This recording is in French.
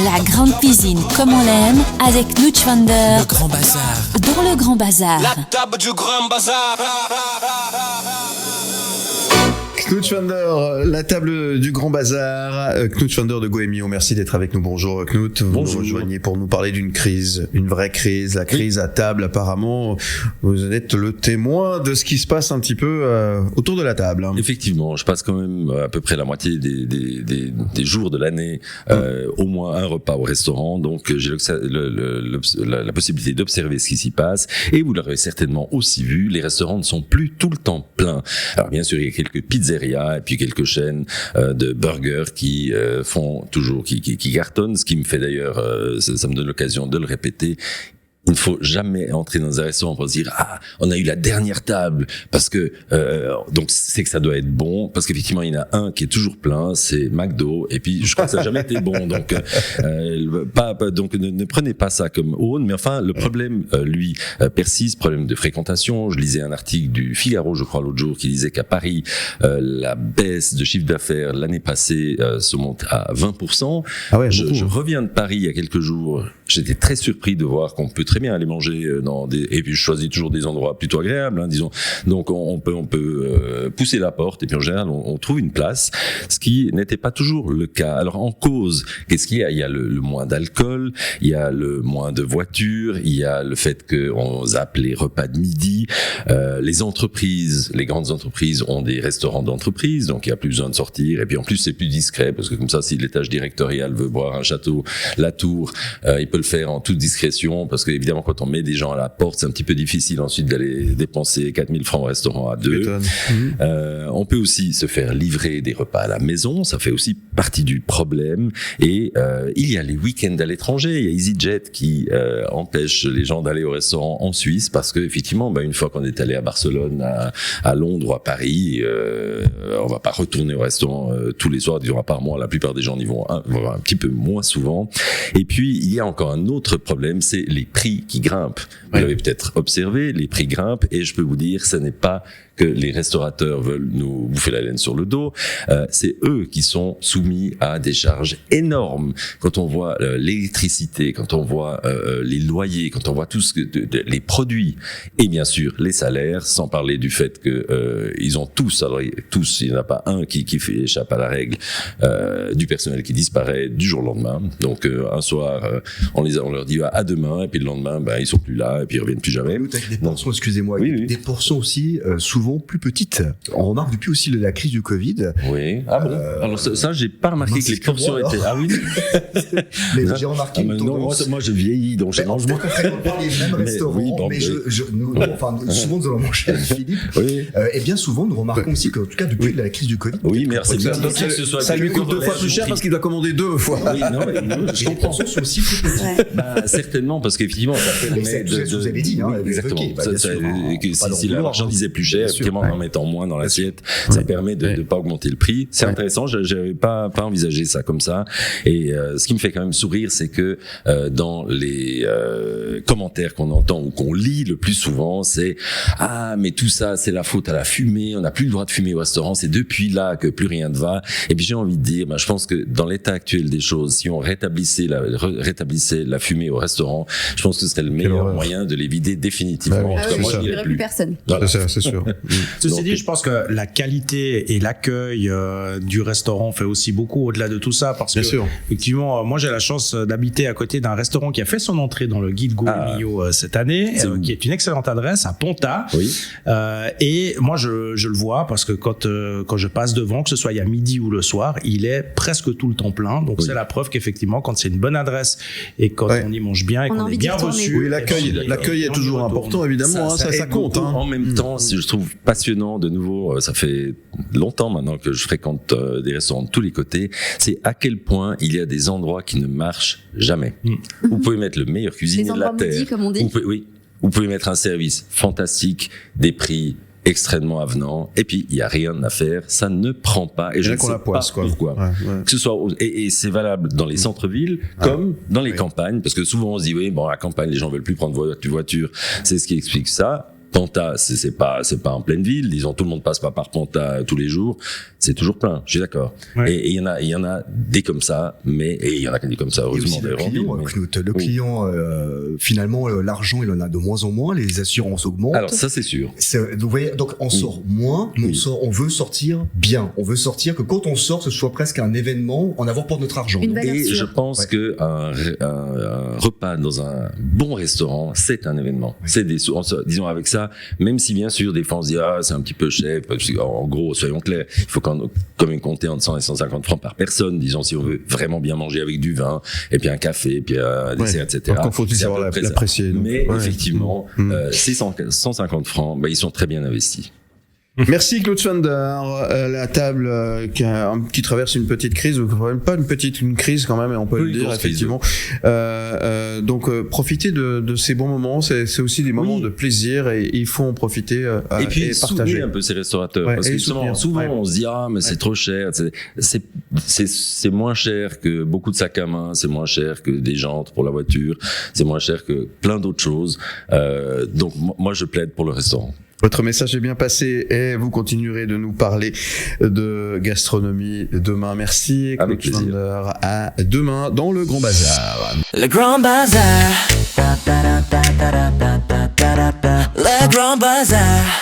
La grande cuisine comme on l'aime avec Knut Schwander. Le Grand Bazar. Dans le Grand Bazar. La table du Grand Bazar. Knut Schwander, la table du Grand Bazar. Knut Schwander de Goemio, merci d'être avec nous. Bonjour Knut. Vous nous rejoignez pour nous parler d'une crise, une vraie crise, la crise à table apparemment. Vous êtes le témoin de ce qui se passe un petit peu autour de la table. Effectivement, je passe quand même à peu près la moitié des jours de l'année, au moins un repas au restaurant, donc j'ai la possibilité d'observer ce qui s'y passe. Et vous l'aurez certainement aussi vu, les restaurants ne sont plus tout le temps pleins. Alors bien sûr, il y a quelques pizzerias et puis quelques chaînes de burgers qui font toujours, qui cartonnent, ce qui me fait d'ailleurs, ça me donne l'occasion de le répéter. Il ne faut jamais entrer dans un restaurant pour se dire on a eu la dernière table parce que donc c'est que ça doit être bon, parce qu'effectivement il y en a un qui est toujours plein, c'est McDo, et puis je crois que ça n'a jamais été bon, donc donc ne prenez pas ça comme aune, mais enfin le problème lui persiste, problème de fréquentation. Je lisais un article du Figaro, je crois l'autre jour, qui disait qu'à Paris la baisse de chiffre d'affaires l'année passée se monte à 20%. Ah ouais, je reviens de Paris il y a quelques jours, j'étais très surpris de voir qu'on peut très bien aller manger dans des, et puis je choisis toujours des endroits plutôt agréables, hein, disons. Donc on peut pousser la porte et puis en général on trouve une place, ce qui n'était pas toujours le cas. Alors en cause, qu'est-ce qu'il y a? Il y a le moins d'alcool, il y a le moins de voitures, il y a le fait qu'on zappe les repas de midi. Les entreprises, les grandes entreprises ont des restaurants d'entreprise, donc il y a plus besoin de sortir, et puis en plus c'est plus discret, parce que comme ça, si l'étage directorial veut boire un château, la tour, il peut le faire en toute discrétion, parce que évidemment quand on met des gens à la porte, c'est un petit peu difficile ensuite d'aller dépenser 4000 francs au restaurant à deux. On peut aussi se faire livrer des repas à la maison, ça fait aussi partie du problème. Et il y a les week-ends à l'étranger, il y a EasyJet qui empêche les gens d'aller au restaurant en Suisse, parce que effectivement, une fois qu'on est allé à Barcelone, à Londres ou à Paris, on va pas retourner au restaurant tous les soirs, disons, à part moi, la plupart des gens y vont un petit peu moins souvent. Et puis il y a encore un autre problème, c'est les prix qui grimpent. Vous l'avez peut-être observé, les prix grimpent, et je peux vous dire, ce n'est pas que les restaurateurs veulent nous bouffer la laine sur le dos, c'est eux qui sont soumis à des charges énormes. Quand on voit l'électricité, quand on voit les loyers, quand on voit tout les produits, et bien sûr les salaires, sans parler du fait que ils ont tous, alors tous, il n'y en a pas un qui échappe à la règle, du personnel qui disparaît du jour au lendemain. Donc un soir, on leur dit à demain, et puis le lendemain, ils sont plus là, et puis ils reviennent plus jamais. Avec des portions, excusez-moi, des portions aussi souvent plus petites. On remarque depuis aussi la crise du Covid. Oui. Ah bon. Alors ça, j'ai pas remarqué que les portions étaient. Ah oui. Mais j'ai remarqué. Non, moi je vieillis, donc je mange moins. On fréquente pas les mêmes restaurants, mais souvent nous allons manger avec Philippe. Oui. Et bien souvent, nous remarquons aussi qu'en tout cas depuis la crise du Covid. Oui, merci. Ça lui coûte 2 fois plus cher parce qu'il doit commander 2 fois. Oui, non, je comprends. Les portions sont aussi plus petites. Certainement, parce qu'effectivement, ça permet de. Vous avez dit, hein. Exactement. Si la marchandise est plus chère, en mettant moins dans l'assiette, ça permet de pas augmenter le prix. C'est intéressant, j'avais pas envisagé ça comme ça. Et ce qui me fait quand même sourire, c'est que dans les commentaires qu'on entend ou qu'on lit le plus souvent, c'est mais tout ça c'est la faute à la fumée, on n'a plus le droit de fumer au restaurant, c'est depuis là que plus rien ne va. Et puis j'ai envie de dire, je pense que dans l'état actuel des choses, si on rétablissait la fumée au restaurant, je pense que ce serait le meilleur moyen de l'éviter définitivement. Moi, je dirais plus personne. C'est sûr. Ceci dit, je pense que la qualité et l'accueil du restaurant fait aussi beaucoup au-delà de tout ça, parce que effectivement, moi j'ai la chance d'habiter à côté d'un restaurant qui a fait son entrée dans le guide Goemio cette année, qui est une excellente adresse à Ponta. Oui. Et moi je le vois parce que quand je passe devant, que ce soit à midi ou le soir, il est presque tout le temps plein. Donc c'est la preuve qu'effectivement, quand c'est une bonne adresse et quand on y mange bien et qu'on est bien reçu, oui, l'accueil est toujours important, évidemment. Ça compte. En même temps, je trouve passionnant, de nouveau, ça fait longtemps maintenant que je fréquente des restaurants de tous les côtés, c'est à quel point il y a des endroits qui ne marchent jamais. Vous pouvez mettre le meilleur cuisinier de la terre. Maudits, comme on dit. Vous pouvez mettre un service fantastique, des prix extrêmement avenants, et puis il y a rien à faire, ça ne prend pas, et je ne sais pas pourquoi. Que ce soit et c'est valable dans les centres-villes comme dans les campagnes, parce que souvent on se dit la campagne, les gens veulent plus prendre voiture, c'est ce qui explique ça. Panta, c'est pas en pleine ville. Disons, tout le monde passe pas par Panta tous les jours. C'est toujours plein. Je suis d'accord. Ouais. Et il y en a des comme ça, et il y en a des comme ça, heureusement. Le client, finalement, l'argent, il en a de moins en moins. Les assurances augmentent. Alors ça, c'est sûr. Vous voyez, donc on sort moins, mais on veut sortir bien. On veut sortir que quand on sort, ce soit presque un événement, en avoir pour notre argent. Et je pense que un repas dans un bon restaurant, c'est un événement. C'est disons avec ça, même si bien sûr des fois on se dit c'est un petit peu cher, parce que, en gros soyons clairs, il faut quand même compter entre 100 et 150 francs par personne, disons, si on veut vraiment bien manger avec du vin et puis un café et puis un dessert, etc. Donc il faut savoir l'apprécier. Mais effectivement, ces 150 francs, ils sont très bien investis. Merci Claude Schwander, la table qui traverse une petite crise, ou même pas une crise quand même, on peut le dire effectivement. Donc profitez de ces bons moments, c'est aussi des moments de plaisir et il faut en profiter et puis partager un peu ces restaurateurs, parce que souvent on se dit mais c'est trop cher, c'est moins cher que beaucoup de sacs à main, c'est moins cher que des jantes pour la voiture, c'est moins cher que plein d'autres choses. Donc moi je plaide pour le restaurant. Votre message est bien passé et vous continuerez de nous parler de gastronomie demain. Merci Claude Schwander. À demain dans le Grand Bazar. Le Grand Bazar. Le Grand Bazar.